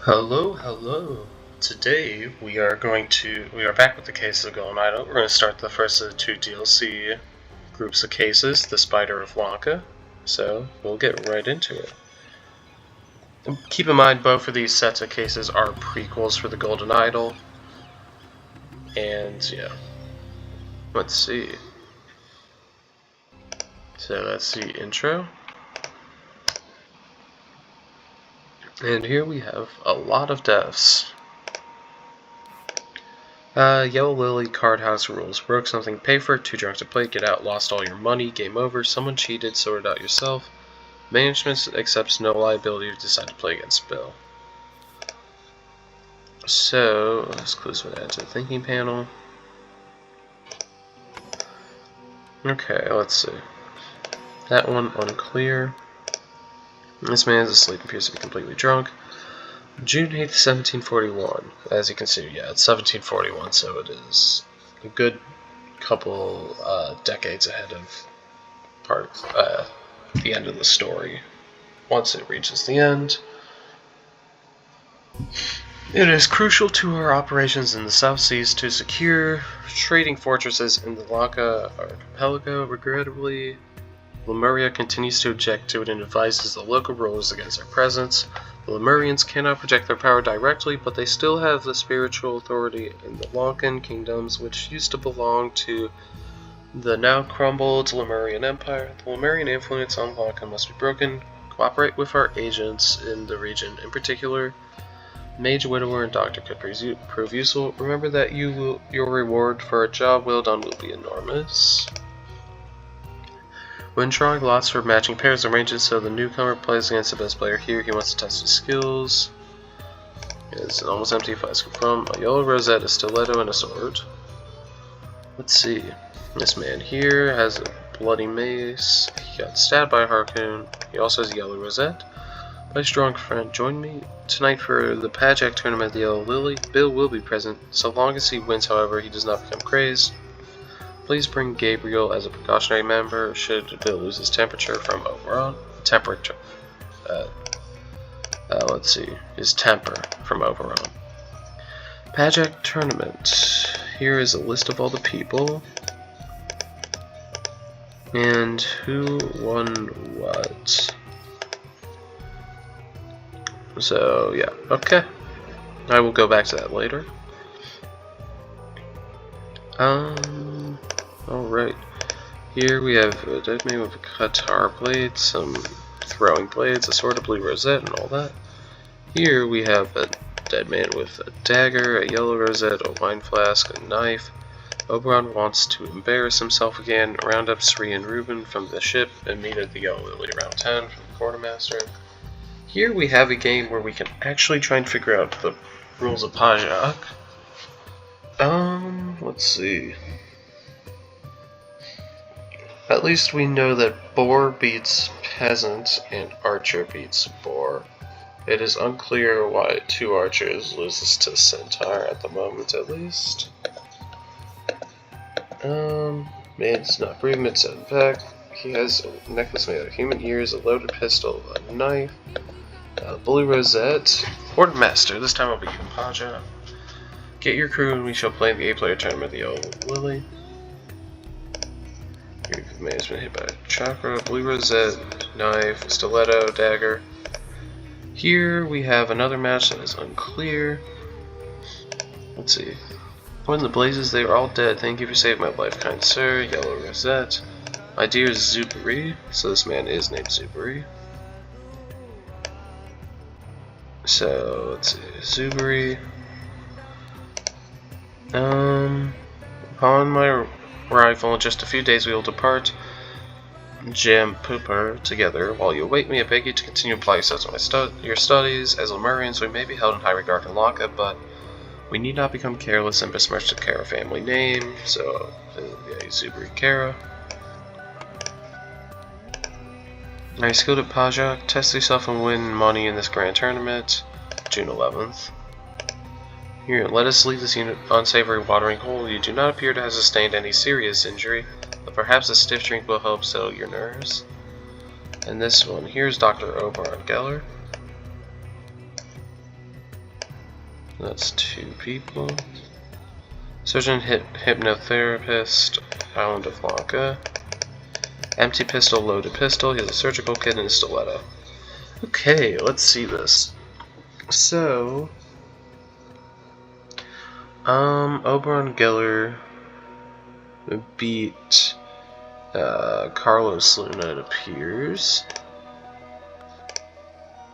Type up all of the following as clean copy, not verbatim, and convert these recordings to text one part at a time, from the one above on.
Hello. Today we are back with the case of Golden Idol. We're going to start the first of the two DLC groups of cases, the Spider of Lanka. So we'll get right into it. Keep in mind, both of these sets of cases are prequels for the Golden Idol. And yeah, let's see. So that's the intro. And here we have a lot of deaths. Yellow Lily, card house rules. Broke something, pay for it, too drunk to play, get out, lost all your money, game over, someone cheated, sort it out yourself. Management accepts no liability if you decide to play against Bill. So, let's close with that to the thinking panel. Okay, let's see. That one unclear. This man is asleep and appears to be completely drunk. June 8th, 1741. As you can see, yeah, it's 1741, so it is a good couple decades ahead of the end of the story. Once it reaches the end, it is crucial to our operations in the South Seas to secure trading fortresses in the Lanka archipelago. Regrettably, Lemuria continues to object to it and advises the local rulers against their presence. The Lemurians cannot project their power directly, but they still have the spiritual authority in the Lankan kingdoms, which used to belong to the now crumbled Lemurian Empire. The Lemurian influence on Lanka must be broken. Cooperate with our agents in the region. In particular, Mage, Widower, and Doctor could prove useful. Remember that your reward for a job well done will be enormous. When drawing lots for matching pairs, arrange it so the newcomer plays against the best player here. He wants to test his skills. It's an almost empty flask from a yellow rosette, a stiletto, and a sword. Let's see. This man here has a bloody mace. He got stabbed by a harpoon. He also has a yellow rosette. My strong friend, join me tonight for the Pajak tournament at the Yellow Lily. Bill will be present. So long as he wins, however, he does not become crazed. Please bring Gabriel as a precautionary member should Bill lose his temperature from overrun. Let's see. His temper from overrun. Pajak tournament. Here is a list of all the people. And who won what. So, yeah. Okay. I will go back to that later. Alright. Here we have a dead man with a Qatar blade, some throwing blades, a sword, a blue rosette, and all that. Here we have a dead man with a dagger, a yellow rosette, a wine flask, a knife. Oberon wants to embarrass himself again. Round up Sri and Reuben from the ship and meet at the Yellow Lily around 10 from the quartermaster. Here we have a game where we can actually try and figure out the rules of Pajak. Let's see. At least we know that boar beats peasant and archer beats boar. It is unclear why two archers loses to centaur at the moment, at least. Man's not breathing, it's in back. He has a necklace made of human ears, a loaded pistol, a knife, a blue rosette. Quartermaster, this time I'll be using Pajak. Get your crew and we shall play the 8-player tournament at the Yellow Lily. Here the man has been hit by a chakra, blue rosette, knife, stiletto, dagger. Here we have another match that is unclear. Let's see. When the blazes, they are all dead. Thank you for saving my life, kind sir. Yellow rosette. My dear Zubri. So this man is named Zubri. So let's see. Zubri. Upon my arrival in just a few days we will depart Jam Pooper together. While you await me, I beg you to continue to apply yourselves to your studies. As Lemurians, we may be held in high regard in Lanka, but we need not become careless and besmirch the Kara family name. So, yeah, Zubri Kara. Are you skilled at Pajak? Test yourself and win money in this grand tournament. June 11th. Here, let us leave this unsavory watering hole. You do not appear to have sustained any serious injury, but perhaps a stiff drink will help settle your nerves. And this one, here's Dr. Oberon Geller. That's 2 people. Surgeon, hypnotherapist, Island of Lanka. Empty pistol, loaded pistol. He has a surgical kit and a stiletto. Okay, let's see this. So, Oberon Geller beat Carlos Luna, it appears.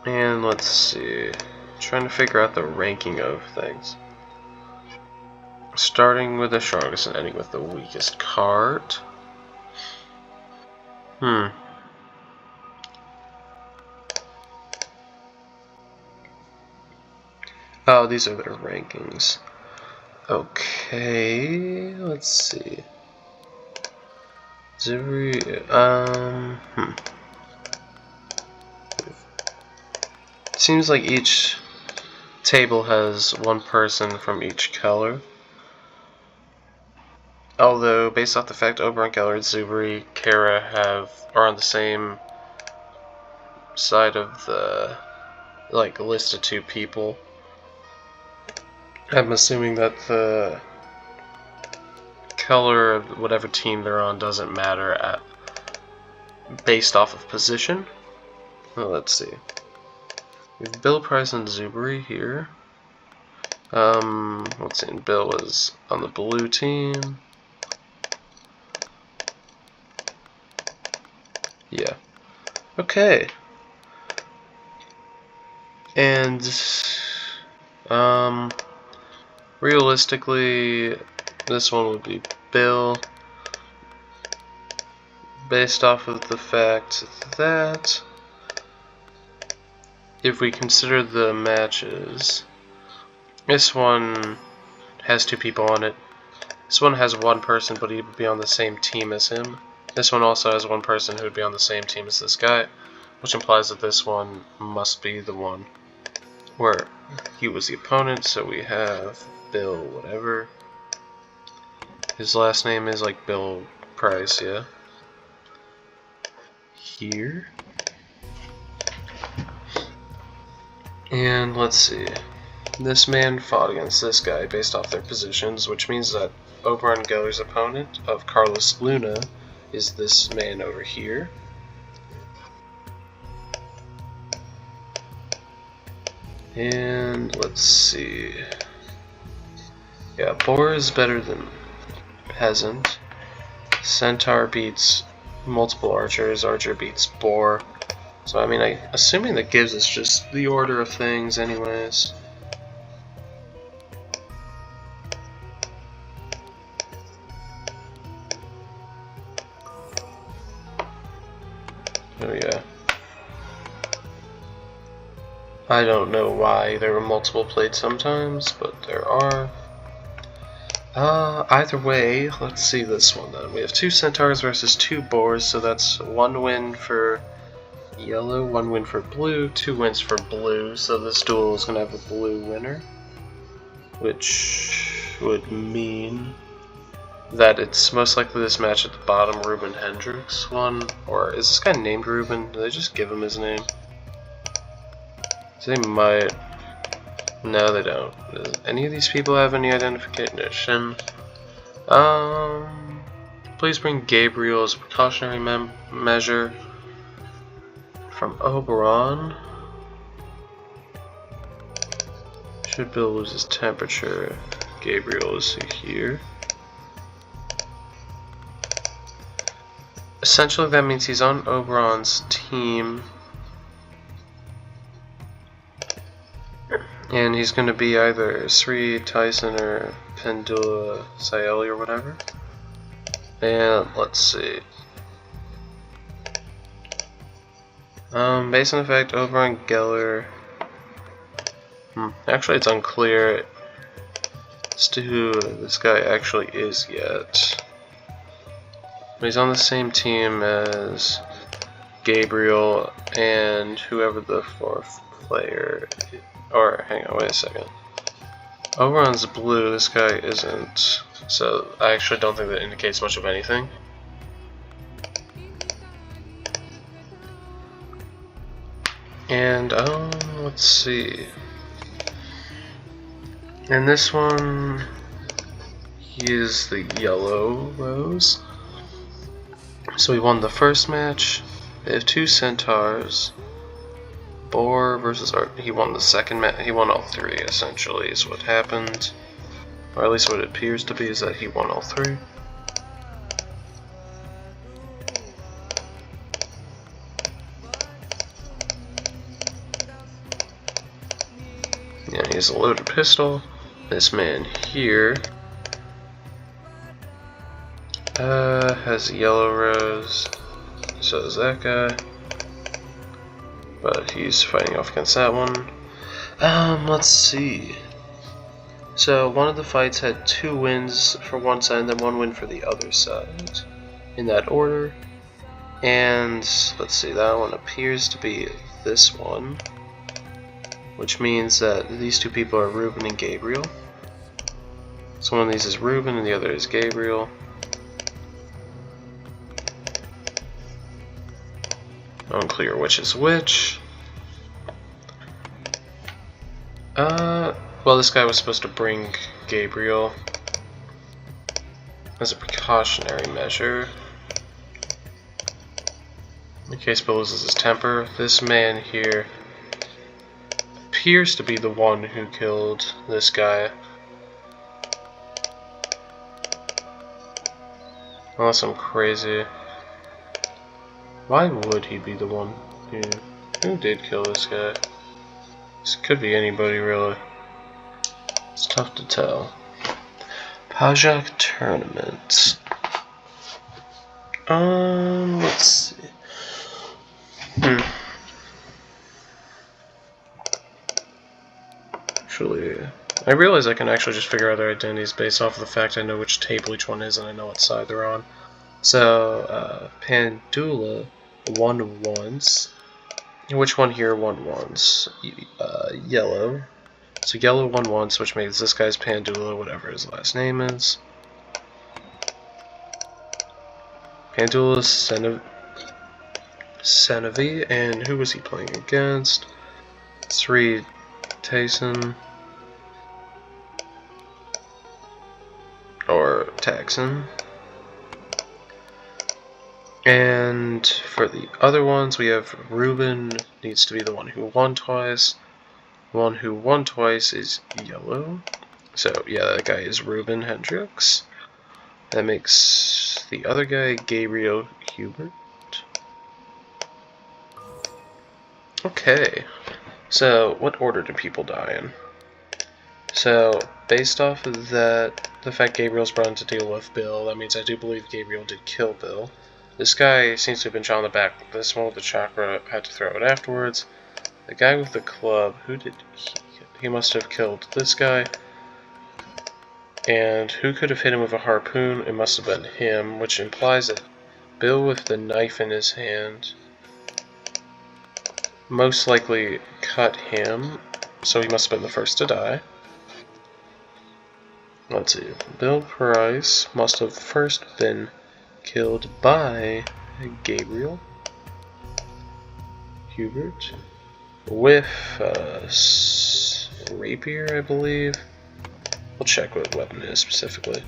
And let's see. Trying to figure out the ranking of things. Starting with the strongest and ending with the weakest card. Oh, these are their rankings. Okay, let's see. Seems like each table has one person from each color. Although, based off the fact Oberon, Geller, Zubri, Kara are on the same side of the list of 2 people, I'm assuming that the color of whatever team they're on doesn't matter based off of position. Well, let's see. We have Bill, Price, and Zubri here. Let's see. Bill was on the blue team. Yeah. Okay. And realistically, this one would be Bill, based off of the fact that if we consider the matches, this one has 2 people on it. This one has 1 person, but he would be on the same team as him. This one also has 1 person who would be on the same team as this guy, which implies that this one must be the one where he was the opponent. So we have Bill whatever. His last name is like Bill Price, yeah. Here. And let's see. This man fought against this guy based off their positions, which means that Oberon Geller's opponent of Carlos Luna is this man over here. And let's see. Yeah, Boar is better than Peasant. Centaur beats multiple archers. Archer beats Boar. So I mean, assuming that gives us just the order of things anyways. Oh yeah. I don't know why there are multiple plates sometimes, but there are. Either way, let's see this one then. We have 2 centaurs versus 2 boars, so that's 1 win for yellow, 1 win for blue, 2 wins for blue, so this duel is going to have a blue winner, which would mean that it's most likely this match at the bottom, Ruben Hendricks won. Or is this guy named Ruben? Did they just give him his name? They might. No, they don't. Does any of these people have any identification? Please bring Gabriel as a precautionary measure from Oberon. Should Bill lose his temperature? Gabriel is here. Essentially, that means he's on Oberon's team. And he's going to be either Sri, Tyson, or Pendula Sayeli or whatever. And let's see. Based on the fact Oberon Geller. Actually, it's unclear as to who this guy actually is yet. But he's on the same team as Gabriel and whoever the 4th player is. Or, hang on, wait a second. Oberon's blue, this guy isn't. So, I actually don't think that indicates much of anything. And, let's see. And this one, he is the yellow rose. So he won the first match. They have 2 centaurs. Boar versus Art. He won the second match. He won all 3, essentially, is what happened. Or at least what it appears to be is that he won all 3. Yeah, he has a loaded pistol. This man here has a yellow rose. So does that guy. But he's fighting off against that one. Let's see. So one of the fights had 2 wins for one side and then 1 win for the other side. In that order. And let's see, that one appears to be this one. Which means that these 2 people are Ruben and Gabriel. So one of these is Ruben and the other is Gabriel. Unclear which is which. Well, this guy was supposed to bring Gabriel as a precautionary measure in case Bill loses his temper. This man here appears to be the one who killed this guy. Unless I'm crazy. Why would he be the one who did kill this guy? This could be anybody, really. It's tough to tell. Pajak tournament. Let's see. Actually, I realize I can actually just figure out their identities based off of the fact I know which table each one is and I know what side they're on. So, Pandula won once. Which one here won once? Yellow. So yellow won once, which makes this guy's Pandula, whatever his last name is. Pandula Senavi, and who was he playing against? Sri Tayson. Or Taxon. And for the other ones, we have Ruben needs to be the one who won twice. The one who won twice is yellow. So yeah, that guy is Ruben Hendricks. That makes the other guy Gabriel Hubert. Okay, so what order do people die in? So based off of that, the fact Gabriel's brought in to deal with Bill, that means I do believe Gabriel did kill Bill. This guy seems to have been shot in the back. This one with the chakra had to throw it afterwards. The guy with the club, who did he must have killed this guy. And who could have hit him with a harpoon? It must have been him, which implies that Bill with the knife in his hand most likely cut him, so he must have been the first to die. Let's see, Bill Price must have first been killed by Gabriel Hubert with rapier, I believe. We'll check what weapon it is specifically.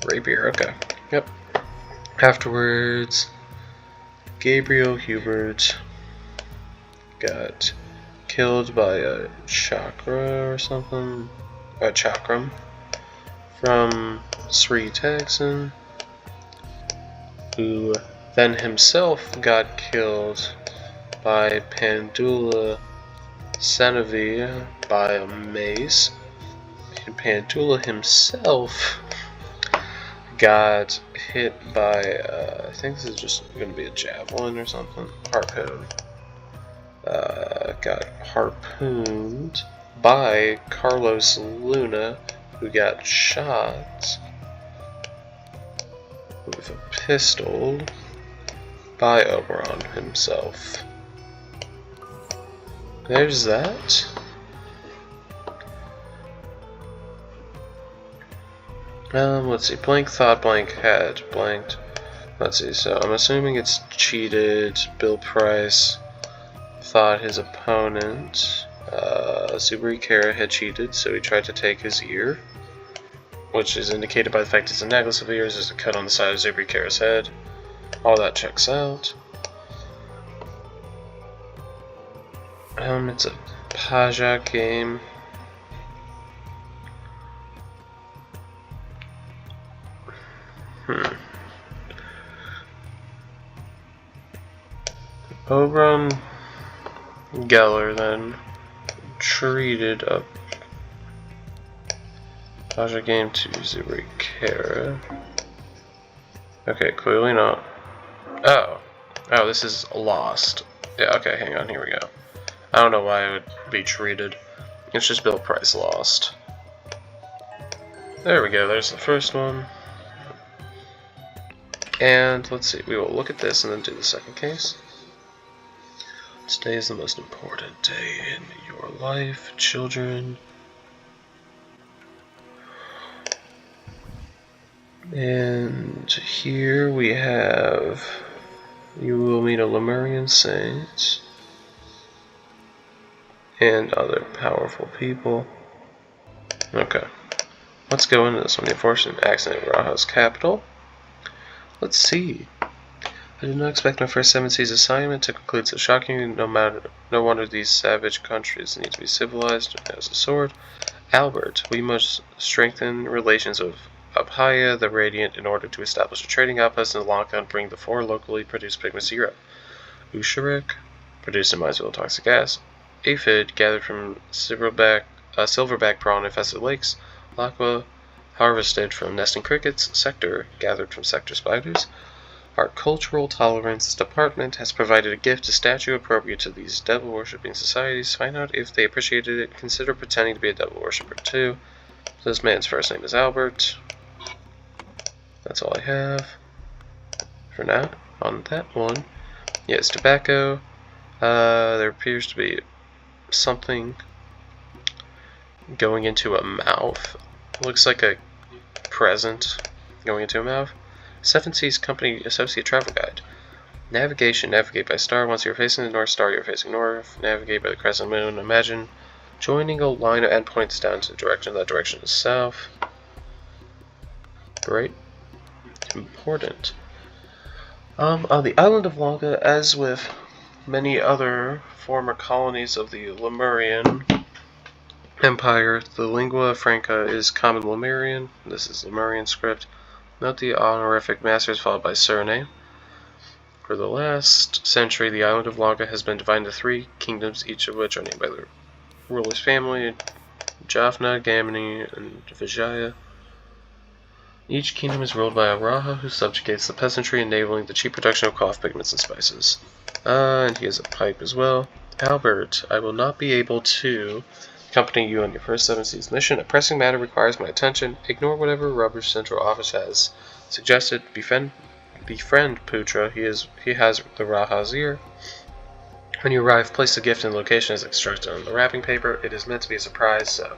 Rapier, okay. Yep. Afterwards, Gabriel Hubert got killed by a chakra or something. A chakram from Sri Taxon, who then himself got killed by Pandula Senavi by a mace. And Pandula himself got hit by, I think this is just going to be a javelin or something, harpoon. Got harpooned by Carlos Luna, who got shot with a pistol by Oberon himself. There's that. Let's see, blank thought, blank had, blanked. Let's see, so I'm assuming it's cheated. Bill Price thought his opponent, Subari Kara had cheated, so he tried to take his ear, which is indicated by the fact it's a necklace of ears. There's a cut on the side of Subari Kara's head. All that checks out. It's a Paja game. Oberon Geller then treated up Paja game to Subari Kara. Okay, clearly not. Oh, this is lost. Yeah, okay, hang on, here we go. I don't know why it would be treated. It's just bill price lost. There we go, there's the first one. And let's see, we will look at this and then do the second case. Today is the most important day in your life, children. And here we have, you will meet a Lemurian saint and other powerful people. Okay, let's go into this one. The unfortunate accident at Raha's capital. Let's see. I did not expect my first 7 seas assignment to conclude so shockingly. No wonder these savage countries need to be civilized as a sword. Albert, we must strengthen relations with Abhaya the Radiant in order to establish a trading outpost in Lanka and bring the 4 locally produced pigments to Europe. Usharik, produced in Minesville toxic gas. Aphid, gathered from silverback prawn infested lakes. Lakwa, harvested from nesting crickets. Sector, gathered from sector spiders. Our Cultural Tolerance Department has provided a gift to statue appropriate to these devil-worshipping societies. Find out if they appreciated it. Consider pretending to be a devil worshipper too. This man's first name is Albert. That's all I have for now on that one. Yes, tobacco. There appears to be something going into a mouth. Looks like a present going into a mouth. 7 Seas Company Associate Travel Guide. Navigation. Navigate by star. Once you're facing the North Star, you're facing north. Navigate by the crescent moon. Imagine joining a line of endpoints down to the direction. That direction is south. Great. Important. On the island of Lanka, as with many other former colonies of the Lemurian Empire, the lingua franca is Common Lemurian. This is Lemurian script. Note the honorific masters followed by surname. For the last century, the island of Lanka has been divided into 3 kingdoms, each of which are named by the ruler's family: Jaffna, Gamini, and Vijaya. Each kingdom is ruled by a Raja who subjugates the peasantry, enabling the cheap production of cloth, pigments, and spices. And he has a pipe as well. Albert, I will not be able to accompany you on your first 7 Seas mission. A pressing matter requires my attention. Ignore whatever rubbish Central Office has suggested. Befriend Putra. He has the Raha's ear. When you arrive, place the gift in the location as instructed on the wrapping paper. It is meant to be a surprise, so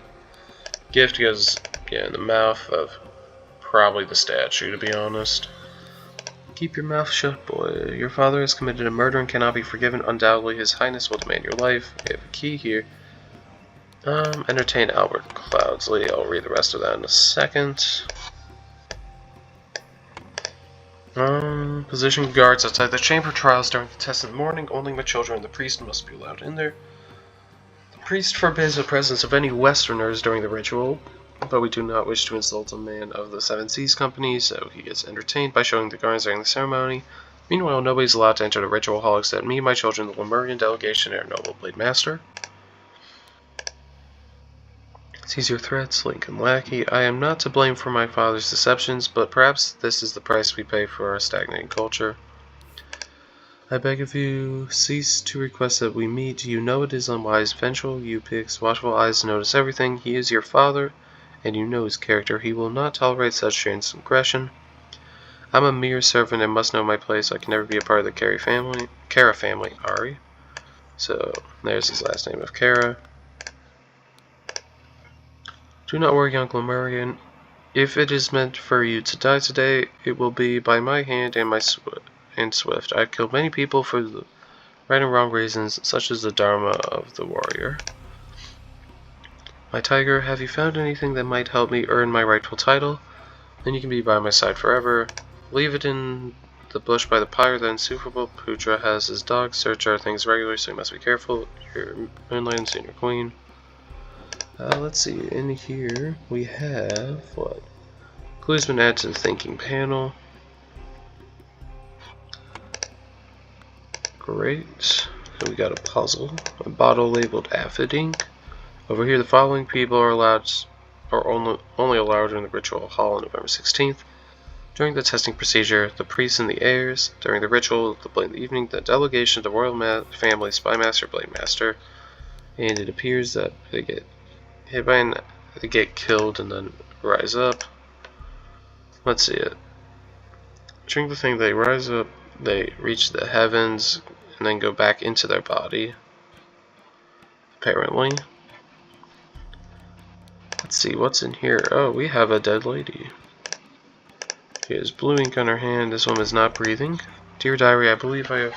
gift goes in the mouth of probably the statue, to be honest. Keep your mouth shut, boy. Your father has committed a murder and cannot be forgiven. Undoubtedly, His Highness will demand your life. We have a key here. Entertain Albert Cloudsley. I'll read the rest of that in a second. Position guards outside the chamber trials during the test in the morning. Only my children and the priest must be allowed in there. The priest forbids the presence of any Westerners during the ritual, but we do not wish to insult a man of the 7 Seas Company, so he gets entertained by showing the guards during the ceremony. Meanwhile, nobody is allowed to enter the ritual hall except me, my children, the Lemurian delegation, and our noble blade master. Seize your threats, Lincoln Lackey. I am not to blame for my father's deceptions, but perhaps this is the price we pay for our stagnating culture. I beg of you, cease to request that we meet. You know it is unwise. Vengeful, you pigs, watchful eyes notice everything. He is your father, and you know his character. He will not tolerate such transgression. I'm a mere servant and must know my place. I can never be a part of the Kara family, Ari. So, there's his last name of Kara. Do not worry, young Lemurian. If it is meant for you to die today, it will be by my hand and swift. I've killed many people for the right and wrong reasons, such as the dharma of the warrior. My tiger, have you found anything that might help me earn my rightful title? Then you can be by my side forever. Leave it in the bush by the pyre, the insufferable Putra has his dogs search our things regularly, so you must be careful. Your moonlight senior queen. Let's see, in here we have what? Clues been added to the thinking panel. Great. So we got a puzzle. A bottle labeled Aphid ink. Over here, the following people are only allowed during the ritual hall on November 16th. During the testing procedure, the priests and the heirs. During the ritual, the blade in the evening, the delegation, the royal family, spy master, blade master. And it appears that they get hit by they get killed and then rise up. Let's see it. During the thing, they rise up, they reach the heavens, and then go back into their body. Apparently. Let's see what's in here. Oh, we have a dead lady. She has blue ink on her hand. This woman is not breathing. Dear diary, I believe I have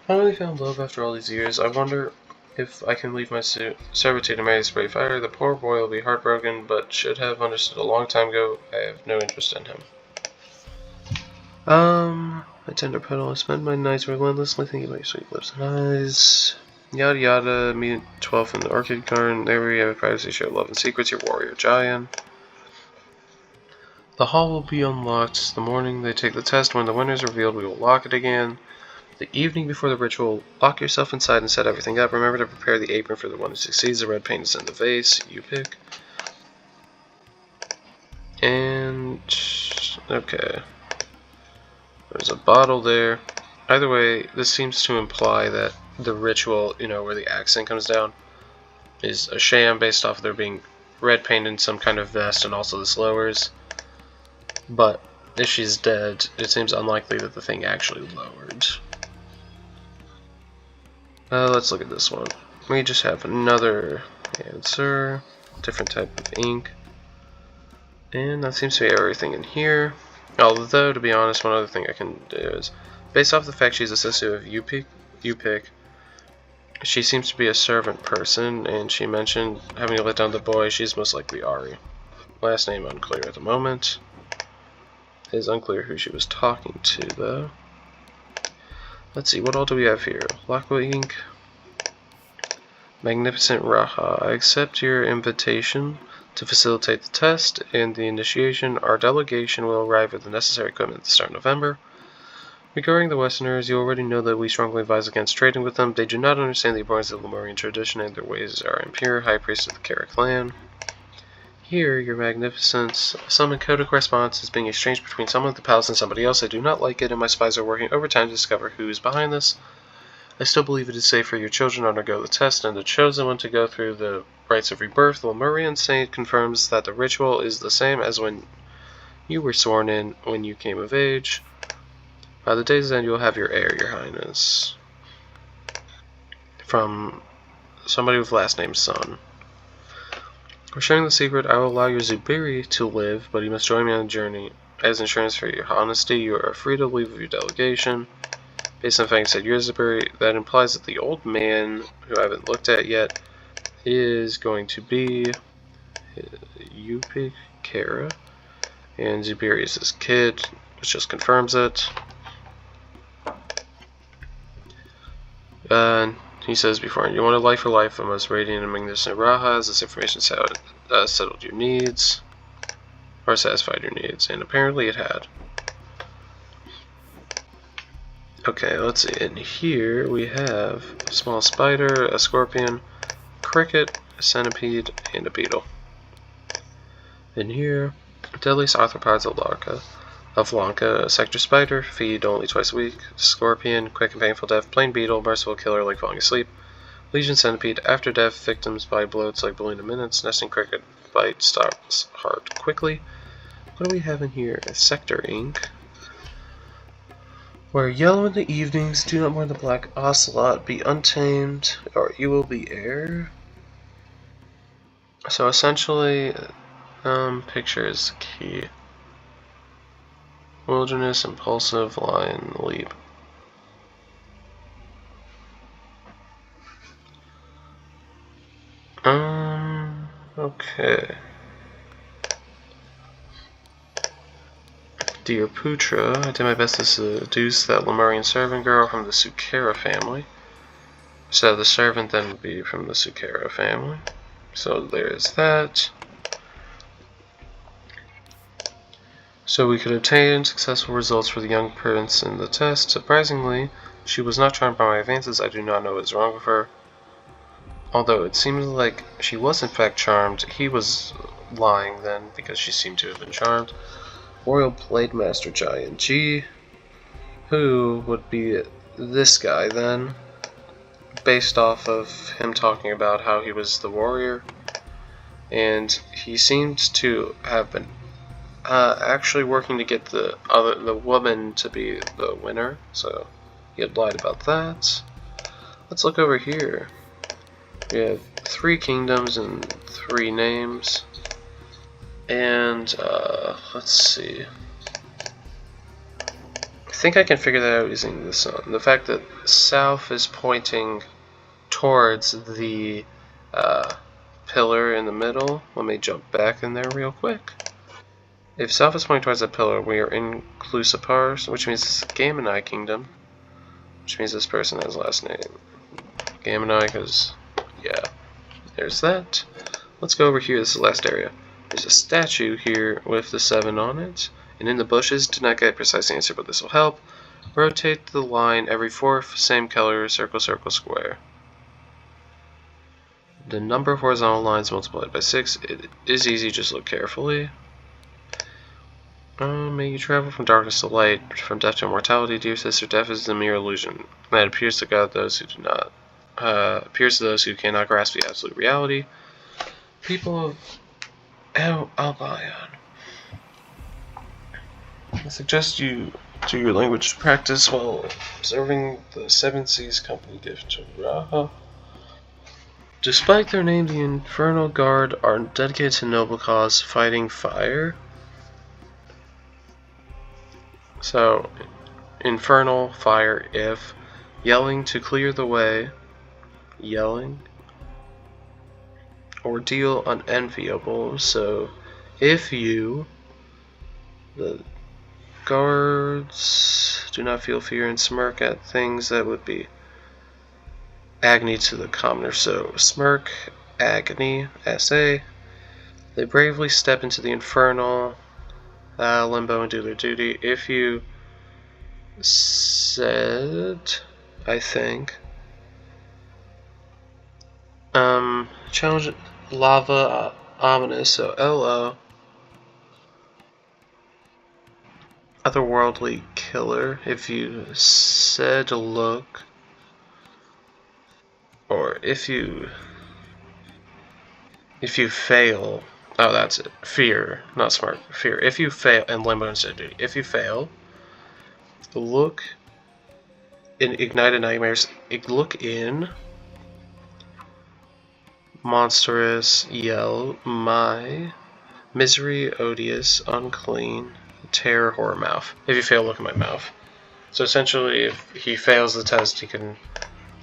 finally found love after all these years. I wonder if I can leave my servitude to marry this brave fighter. The poor boy will be heartbroken, but should have understood a long time ago I have no interest in him. My tender petal, I spend my nights relentlessly thinking about your sweet lips and eyes. Yada yada, meet 12th in the orchid garden. There we have privacy, share love and secrets, your warrior giant. The hall will be unlocked the morning they take the test. When the winner is revealed, we will lock it again. The evening before the ritual, lock yourself inside and set everything up. Remember to prepare the apron for the one who succeeds. The red paint is in the vase. You pick. And okay. There's a bottle there. Either way, this seems to imply that the ritual, where the accent comes down, is a sham based off of there being red paint in some kind of vest and also this lowers. But if she's dead, it seems unlikely that the thing actually lowered. Let's look at this one. We just have another answer, different type of ink. And that seems to be everything in here. Although, to be honest, one other thing I can do is, based off the fact she's associated with Upik, she seems to be a servant person, and she mentioned having to let down the boy. She's most likely Ari. Last name unclear at the moment. It is unclear who she was talking to, though. Let's see, what all do we have here? Laqua ink. Magnificent Raha. I accept your invitation to facilitate the test and the initiation. Our delegation will arrive with the necessary equipment at the start of November. Regarding the Westerners, you already know that we strongly advise against trading with them. They do not understand the importance of the Lemurian tradition, and their ways are impure. High Priest of the Kara clan. Here, your magnificence, some encoded correspondence is being exchanged between someone at the palace and somebody else. I do not like it, and my spies are working overtime to discover who is behind this. I still believe it is safe for your children to undergo the test, and the chosen one to go through the rites of rebirth. The Lemurian saint confirms that the ritual is the same as when you were sworn in when you came of age. By the day's end, you will have your heir, your highness. From somebody with last name Sun. For sharing the secret, I will allow your Zubiri to live, but you must join me on the journey. As insurance for your honesty, you are free to leave with your delegation. Based on the fact you said you're Zubiri, that implies that the old man, who I haven't looked at yet, is going to be Upik Kara, and Zubiri is his kid, which just confirms it. He says before, you want a life for life, a most radiant and magnificent Raha. Has this information settled your needs, or satisfied your needs? And apparently it had. Okay, let's see. In here we have a small spider, a scorpion, cricket, a centipede, and a beetle. In here, deadliest arthropods of Lanka, a sector spider, feed only twice a week, scorpion, quick and painful death, plain beetle, merciful killer like falling asleep, legion centipede, after death, victims by bloats like balloon in minutes, nesting cricket, bite stops heart quickly. What do we have in here? A sector ink. Wear yellow in the evenings, do not mourn the black ocelot, be untamed, or you will be heir. So essentially, picture is key. Wilderness, impulsive, lion, leap. Okay. Dear Putra, I did my best to seduce that Lemurian servant girl from the Sukera family. So the servant then would be from the Sukera family. So there's that. So we could obtain successful results for the young prince in the test. Surprisingly, she was not charmed by my advances. I do not know what is wrong with her. Although it seems like she was in fact charmed, he was lying then because she seemed to have been charmed. Royal Blade Master Giant G, who would be this guy then, based off of him talking about how he was the warrior, and he seems to have been actually working to get the woman to be the winner, so he had lied about that. Let's look over here. We have 3 kingdoms and 3 names, and let's see. I think I can figure that out using the sun. The fact that south is pointing towards the pillar in the middle. Let me jump back in there real quick. If south is pointing towards that pillar, we are in Clusapars, which means it's the Gamini Kingdom, which means this person has last name Gamini, because, yeah, there's that. Let's go over here. This is the last area. There's a statue here with the 7 on it, and in the bushes. Did not get a precise answer, but this will help. Rotate the line every 4th, same color, circle, circle, square. The number of horizontal lines multiplied by 6. It is easy, just look carefully. May you travel from darkness to light, from death to immortality, dear sister. Death is a mere illusion that appears to God those who do not. Appears to those who cannot grasp the absolute reality. People of Albion. I suggest you do your language practice while observing the Seven Seas Company gift to Raha. Despite their name, the Infernal Guard are dedicated to noble cause, fighting fire. So, infernal, fire, if. Yelling to clear the way. Yelling. Ordeal unenviable. So, if you, the guards, do not feel fear and smirk at things that would be agony to the commoner. So, smirk, agony, SA. They bravely step into the infernal limbo and do their duty. If you said, I think, challenge lava ominous, so LO, otherworldly killer. If you said look, or if you fail, oh, that's it. Fear, not smart. Fear. If you fail, and limbo instead of duty. If you fail, look in ignited nightmares. Look in monstrous, yell, my misery, odious, unclean, terror, horror, mouth. If you fail, look in my mouth. So essentially, if he fails the test, he can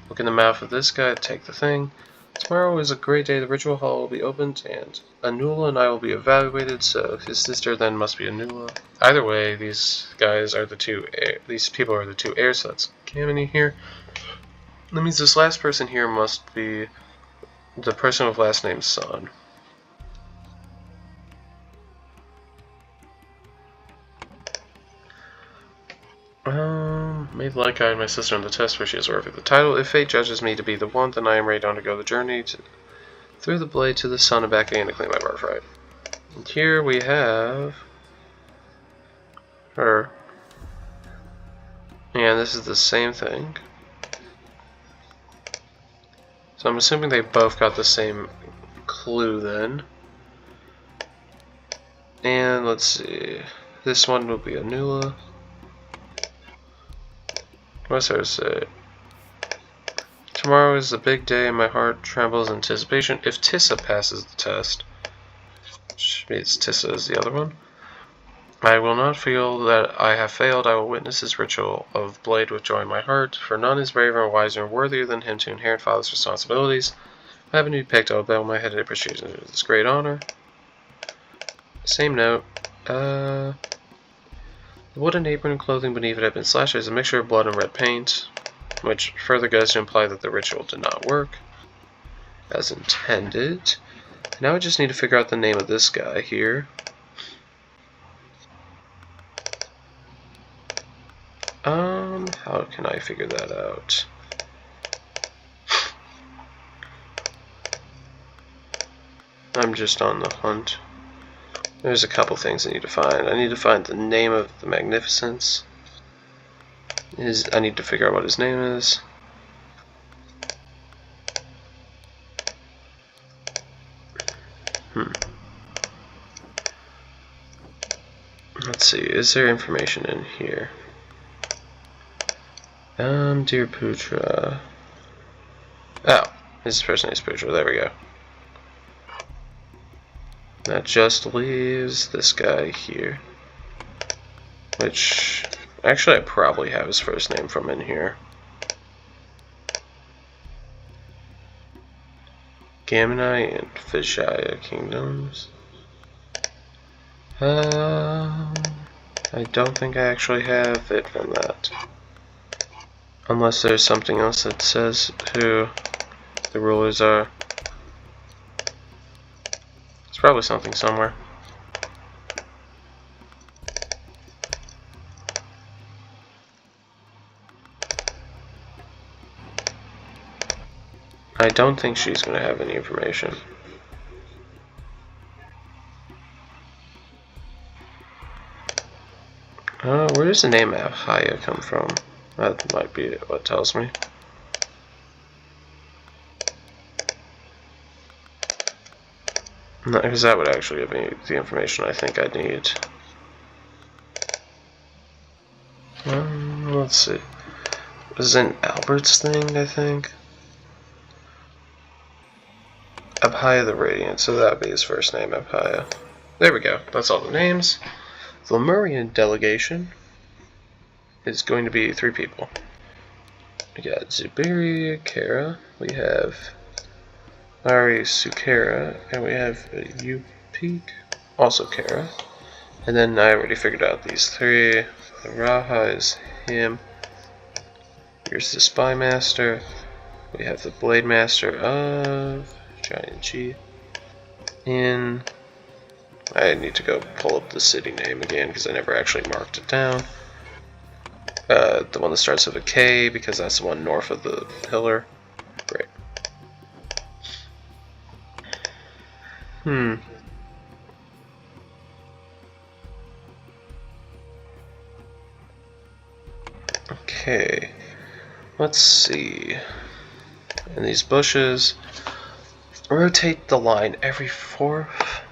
look in the mouth of this guy, take the thing. Tomorrow is a great day. The ritual hall will be opened, and Anula and I will be evaluated. So his sister then must be Anula. Either way, these guys are the 2. These people are the 2 heirs. So that's Kamini here. That means this last person here must be the person with last name Sun. Made like guide my sister on the test where she is worthy of the title. If fate judges me to be the one, then I am ready to undergo the journey through the blade to the sun and back again to claim my birthright. And here we have her. And this is the same thing. So I'm assuming they both got the same clue then. And let's see. This one will be Anula. What's her say? Tomorrow is the big day and my heart trembles in anticipation. If Tissa passes the test, which means Tissa is the other one, I will not feel that I have failed. I will witness his ritual of blade with joy in my heart, for none is braver and wiser and worthier than him to inherit father's responsibilities. Having to be picked up by my head and appreciation of this great honor. Same note. The wooden apron and clothing beneath it have been slashed. There's a mixture of blood and red paint, which further goes to imply that the ritual did not work as intended. Now I just need to figure out the name of this guy here. How can I figure that out? I'm just on the hunt. There's a couple things I need to find. I need to find the name of the Magnificence. I need to figure out what his name is. Let's see, is there information in here? Dear Putra. Oh, his first name is Putra, there we go. That just leaves this guy here. Which, actually I probably have his first name from in here. Gamini and Vijaya Kingdoms. I don't think I actually have it from that. Unless there's something else that says who the rulers are. It's probably something somewhere. I don't think she's going to have any information. Where does the name Abhaya come from? That might be what tells me. No, because that would actually give me the information I think I need. Let's see. This is an Albert's thing, I think. Abhaya the Radiant, so that would be his first name, Abhaya. There we go, that's all the names. The Lemurian delegation is going to be 3 people. We got Zubiri, Kara, we have Ari Sukara, and we have Upik, also Kara. And then I already figured out these 3. The Raha is him. Here's the Spy Master. We have the Blade Master of Giant G. I need to go pull up the city name again because I never actually marked it down. The one that starts with a K because that's the one north of the pillar. Great. Okay. Let's see. In these bushes, rotate the line every 4th.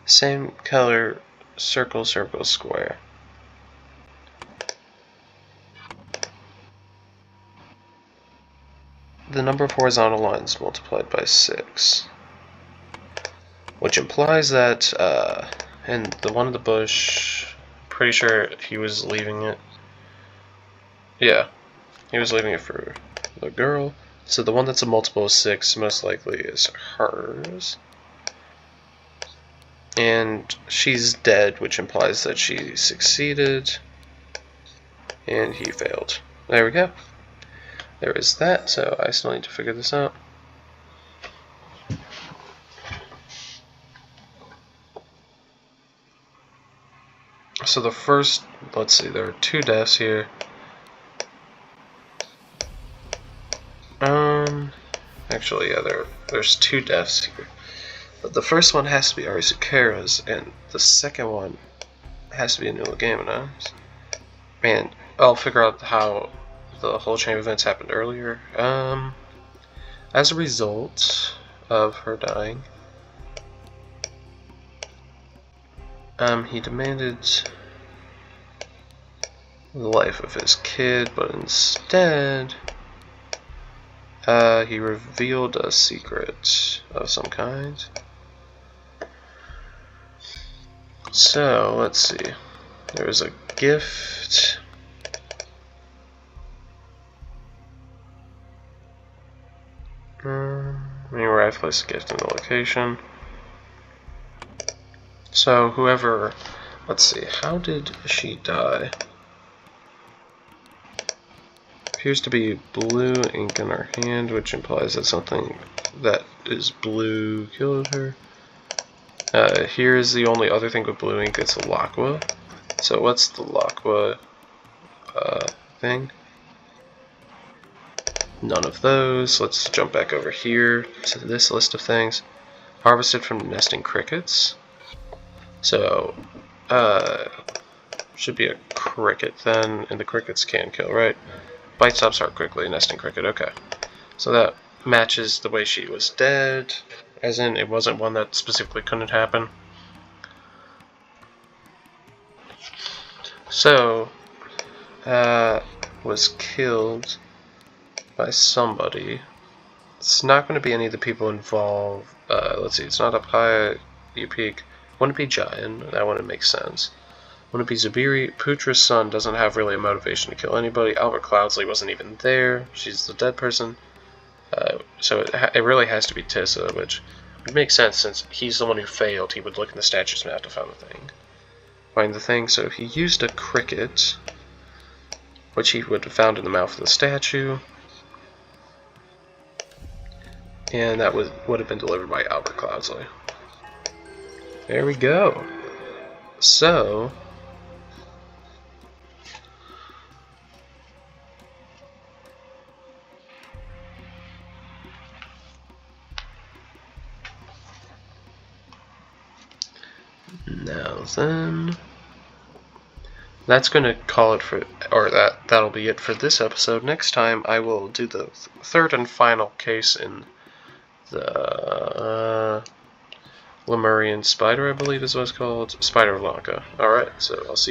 Same color, circle, circle, square. The number of horizontal lines multiplied by 6. Which implies that, in the one in the bush, pretty sure he was leaving it. Yeah, he was leaving it for the girl. So the one that's a multiple of 6 most likely is hers. And she's dead, which implies that she succeeded. And he failed. There we go. There is that, so I still need to figure this out. So the first, let's see, there are 2 deaths here. Actually, yeah, there's 2 deaths here. But the first one has to be Arisukara's, and the second one has to be a Nula Gamina's. And I'll figure out how the whole chain of events happened earlier. As a result of her dying, he demanded the life of his kid, but instead, he revealed a secret of some kind. So, let's see. There was a gift. wife placed a gift in the location. So whoever, let's see, how did she die? Appears to be blue ink in her hand, which implies that something that is blue killed her. Here is the only other thing with blue ink, it's a Lakwa. So what's the Lakwa thing? None of those. Let's jump back over here to this list of things. Harvested from nesting crickets. So, should be a cricket then, and the crickets can kill, right? Bite stops heart quickly, nesting cricket, okay. So that matches the way she was dead, as in it wasn't one that specifically couldn't happen. So, was killed by somebody. It's not going to be any of the people involved. Let's see, it's not up high, you peak. Wouldn't it be Giant? That wouldn't make sense. Wouldn't it be Zubiri? Putra's son doesn't have really a motivation to kill anybody. Albert Cloudsley wasn't even there. She's the dead person. So it really has to be Tissa, which would make sense since he's the one who failed. He would look in the statue's map to find the thing. So he used a cricket, which he would have found in the mouth of the statue. And that would have been delivered by Albert Cloudsley. There we go. So, now then, that's going to call it for, or that'll be it for this episode. Next time I will do the third and final case in the Lemurian Spider, I believe is what it's called. Spider of Lanka. Alright, so I'll see you.